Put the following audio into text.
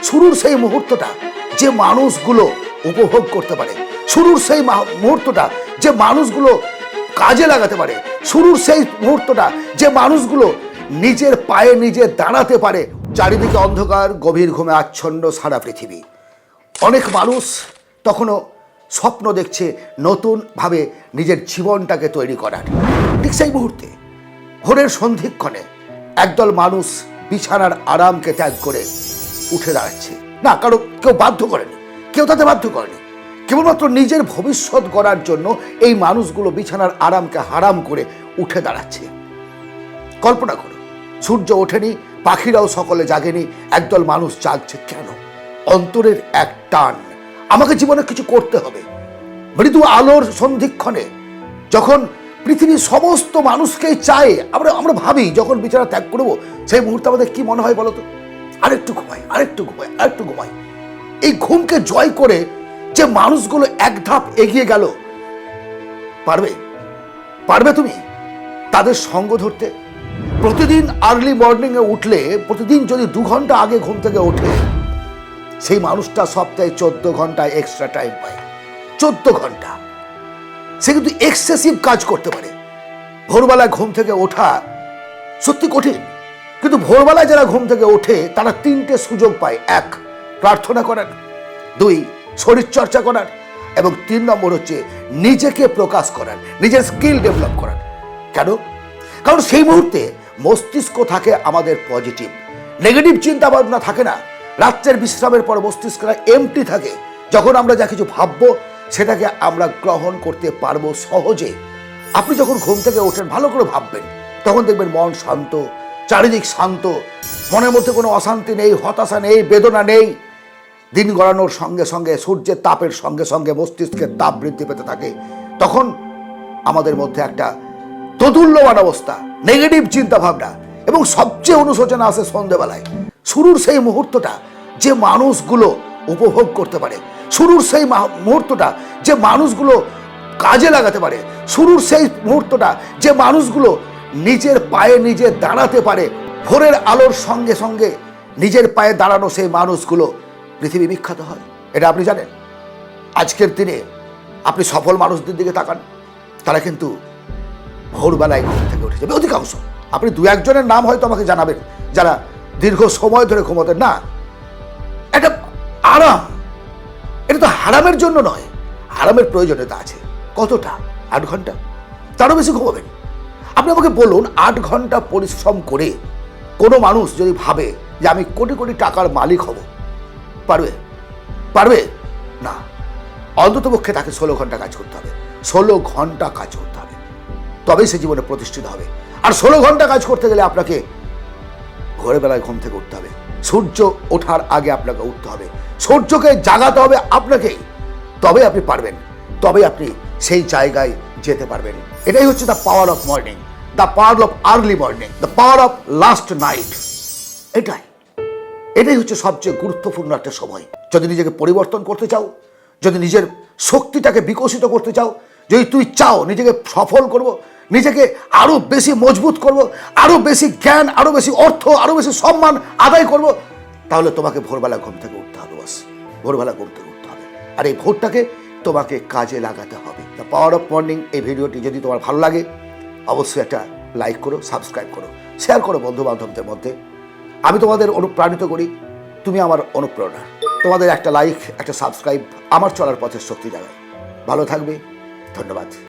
শুরুর সেই মুহূর্তটা যে মানুষগুলো উপভোগ করতে পারে, শুরুর সেই মুহূর্তটা যে মানুষগুলো কাজে লাগাতে পারে, শুরুর সেই মুহূর্তটা যে মানুষগুলো নিজের পায়ে নিজে দাঁড়াতে পারে। চারিদিকে অন্ধকার, গভীর ঘুমে আচ্ছন্ন সারা পৃথিবী। অনেক মানুষ তখনও স্বপ্ন দেখছে নতুনভাবে নিজের জীবনটাকে তৈরি করার। ঠিক সেই মুহূর্তে ভোরের সন্ধিক্ষণে একদল মানুষ বিছানার আরামকে ত্যাগ করে উঠে দাঁড়াচ্ছে। না, কেউ বাধ্য করেনি, কেউ তাতে বাধ্য করেনি, কেবলমাত্র নিজের ভবিষ্যৎ গড়ার জন্য এই মানুষগুলো বিছানার আরামকে হারাম করে উঠে দাঁড়াচ্ছে। কল্পনা করো, সূর্য ওঠেনি, পাখিরাও সকলে জাগেনি, একদল মানুষ জাগছে। কেন? অন্তরের এক টান, আমাকে জীবনে কিছু করতে হবে। মৃদু আলোর সন্ধিক্ষণে যখন পৃথিবীর সমস্ত মানুষকেই চায়, আমরা ভাবি যখন বিছানা ত্যাগ করবো সেই মুহূর্তে আমাদের কি মনে হয় বলো তো? আরেকটু ঘুমাই, আরেকটু ঘুমাই, আরেকটু ঘুমাই। এই ঘুমকে জয় করে যে মানুষগুলো এক ধাপ এগিয়ে গেল, পারবে তুমি তাদের সঙ্গ ধরতে? প্রতিদিন আর্লি মর্নিং এ উঠলে, প্রতিদিন যদি 2 ঘন্টা আগে ঘুম থেকে ওঠে, সেই মানুষটা সপ্তাহে 14 ঘন্টা এক্সট্রা টাইম পায়। 14 ঘন্টা সে কিন্তু এক্সেসিভ কাজ করতে পারে। ভোরবেলায় ঘুম থেকে ওঠা সত্যি কঠিন, কিন্তু ভোরবেলায় যারা ঘুম থেকে ওঠে তারা 3টে সুযোগ পায়। 1, প্রার্থনা করার, 2, শরীর চর্চা করার, এবং 3 নম্বর হচ্ছে নিজেকে প্রকাশ করার, নিজের স্কিল ডেভেলপ করার। কেন? কারণ সেই মুহূর্তে মস্তিষ্ক থাকে আমাদের পজিটিভ, নেগেটিভ চিন্তা ভাবনা থাকে না। রাত্রের বিশ্রামের পর মস্তিষ্কটা এমটি থাকে। যখন আমরা যা কিছু ভাববো সেটাকে আমরা গ্রহণ করতে পারবো সহজে। আপনি যখন ঘুম থেকে ওঠেন ভালো করে ভাববেন, তখন দেখবেন মন শান্ত, চারিদিক শান্ত, মনের মধ্যে কোনো অশান্তি নেই, হতাশা নেই, বেদনা নেই। দিন গড়ানোর সঙ্গে সঙ্গে, সূর্যের তাপের সঙ্গে সঙ্গে মস্তিষ্কের তাপ বৃদ্ধি পেতে থাকে। তখন আমাদের মধ্যে একটা দোদুল্যমান অবস্থা, নেগেটিভ চিন্তা ভাবনা, এবং সবচেয়ে অনুশোচনা আসে সন্ধ্যেবেলায়। শুরুর সেই মুহূর্তটা যে মানুষগুলো উপভোগ করতে পারে, শুরুর সেই মুহূর্তটা যে মানুষগুলো কাজে লাগাতে পারে, শুরুর সেই মুহূর্তটা যে মানুষগুলো নিজের পায়ে নিজে দাঁড়াতে পারে, ভোরের আলোর সঙ্গে সঙ্গে নিজের পায়ে দাঁড়ানো সেই মানুষগুলো পৃথিবী বিখ্যাত হয়। এটা আপনি জানেন? আজকের দিনে আপনি সফল মানুষদের দিকে তাকান, তারা কিন্তু ভোরবেলায় ঘুম থেকে উঠে যাবে অধিকাংশ। আপনি 2-1 জনের নাম হয়তো আমাকে জানাবেন যারা দীর্ঘ সময় ধরে ঘুমাতেন না। এটা আরাম, এটা তো হারামের জন্য নয়, হারামের প্রয়োজনীয়তা আছে। কতটা? 8 ঘন্টা, তারও বেশি ঘুমাবেন। আপনি আমাকে বলুন, 8 ঘন্টা পরিশ্রম করে কোনো মানুষ যদি ভাবে যে আমি কোটি কোটি টাকার মালিক হব, পারবে না। অন্ততপক্ষে তাকে 16 ঘন্টা কাজ করতে হবে, 16 ঘন্টা কাজ করতে হবে, তবেই সে জীবনে প্রতিষ্ঠিত হবে। আর 16 ঘন্টা কাজ করতে গেলে আপনাকে ভোরের বেলায় ঘুম থেকে উঠতে হবে, সূর্য ওঠার আগে আপনাকে উঠতে হবে, সূর্যকে জাগাতে হবে আপনাকেই, তবে আপনি পারবেন, তবে আপনি সেই জায়গায় যেতে পারবেন। এটাই হচ্ছে the power of morning, the power of early morning, the power of last night. এটাই হচ্ছে সবচেয়ে গুরুত্বপূর্ণ একটা সময়। যদি নিজেকে পরিবর্তন করতে চাও, যদি নিজের শক্তিটাকে বিকশিত করতে চাও, যদি তুই চাও নিজেকে সফল করব, নিজেকে আরো বেশি মজবুত করব, আরো বেশি জ্ঞান, আরো বেশি অর্থ, আরো বেশি সম্মান আদায় করব, তাহলে তোমাকে ভোরবেলা ঘুম থেকে উঠতে হবে। বাস, ভোরবেলা ঘুম থেকে উঠতে হবে, আর এই ভোরটাকে তোমাকে কাজে লাগাতে হবে। দ্য পাওয়ার অফ মর্নিং এই ভিডিওটি যদি তোমার ভালো লাগে, অবশ্যই একটা লাইক করো, সাবস্ক্রাইব করো, শেয়ার করো বন্ধু বান্ধবদের মধ্যে। আমি তোমাদের অনুপ্রাণিত করি, তুমি আমার অনুপ্রেরণা। তোমাদের একটা লাইক, একটা সাবস্ক্রাইব আমার চলার পথের শক্তি জাগায়। ভালো থাকবে, ধন্যবাদ।